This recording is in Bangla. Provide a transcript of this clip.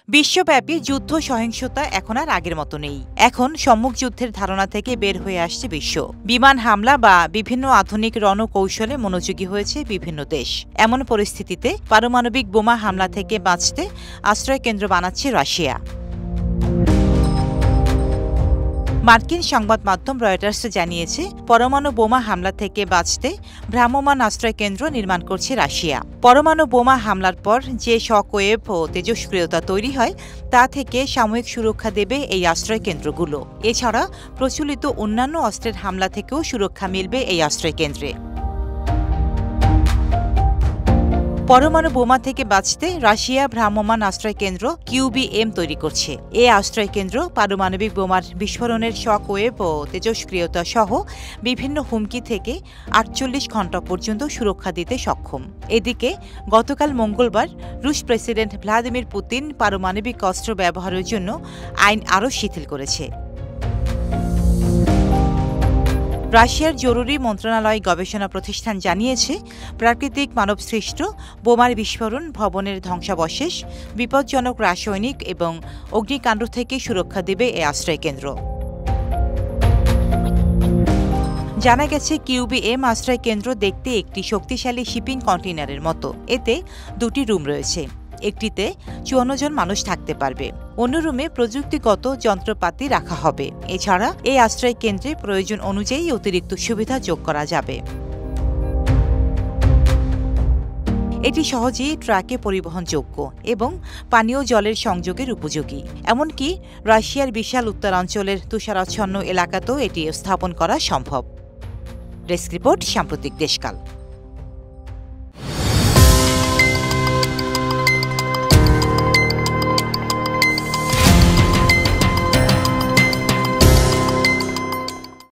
বিশ্বব্যাপী যুদ্ধ সহিংসতা এখন আর আগের মতো নেই। এখন সম্মুখ যুদ্ধের ধারণা থেকে বের হয়ে আসছে বিশ্ব। বিমান হামলা বা বিভিন্ন আধুনিক রণকৌশলে মনোযোগী হয়েছে বিভিন্ন দেশ। এমন পরিস্থিতিতে পারমাণবিক বোমা হামলা থেকে বাঁচতে আশ্রয়কেন্দ্র বানাচ্ছে রাশিয়া। মার্কিন সংবাদ মাধ্যম রয়টার্স জানিয়েছে, পরমাণু বোমা হামলা থেকে বাঁচতে ভ্রাম্যমাণ আশ্রয়কেন্দ্র নির্মাণ করছে রাশিয়া। পরমাণু বোমা হামলার পর যে শকওয়েভ ও তেজস্ক্রিয়তা তৈরি হয় তা থেকে সাময়িক সুরক্ষা দেবে এই আশ্রয়কেন্দ্রগুলো। এছাড়া প্রচলিত অন্যান্য অস্ত্রের হামলা থেকেও সুরক্ষা মিলবে এই আশ্রয়কেন্দ্রে। পরমাণু বোমা থেকে বাঁচতে রাশিয়া ভ্রাম্যমাণ আশ্রয়কেন্দ্র কিউবিএম তৈরি করছে। এ আশ্রয়কেন্দ্র পারমাণবিক বোমার বিস্ফোরণের শকওয়েভ ও তেজস্ক্রিয়তা সহ বিভিন্ন হুমকি থেকে ৪৮ ঘণ্টা পর্যন্ত সুরক্ষা দিতে সক্ষম। এদিকে গতকাল মঙ্গলবার রুশ প্রেসিডেন্ট ভ্লাদিমির পুতিন পারমাণবিক অস্ত্র ব্যবহারের জন্য আইন আরও শিথিল করেছে। রাশিয়ার জরুরি মন্ত্রণালয় গবেষণা প্রতিষ্ঠান জানিয়েছে, প্রাকৃতিক মানবসৃষ্ট বোমার বিস্ফোরণ, ভবনের ধ্বংসাবশেষ, বিপজ্জনক রাসায়নিক এবং অগ্নিকাণ্ড থেকে সুরক্ষা দেবে এ আশ্রয়কেন্দ্র। জানা গেছে, কিউবিএম আশ্রয়কেন্দ্র দেখতে একটি শক্তিশালী শিপিং কন্টেইনারের মতো। এতে দুটি রুম রয়েছে। একটিতে ৫৪ জন মানুষ থাকতে পারবে, অন্য রুমে প্রযুক্তিগত যন্ত্রপাতি রাখা হবে। এছাড়া এই আশ্রয় কেন্দ্রে প্রয়োজন অনুযায়ী অতিরিক্ত সুবিধা যোগ করা যাবে। এটি সহজেই ট্রাকে পরিবহনযোগ্য এবং পানীয় জলের সংযোগের উপযোগী। এমনকি রাশিয়ার বিশাল উত্তরাঞ্চলের তুষারাচ্ছন্ন এলাকাতেও এটি স্থাপন করা সম্ভব। ডেস্ক রিপোর্ট, সাম্প্রতিক দেশকাল।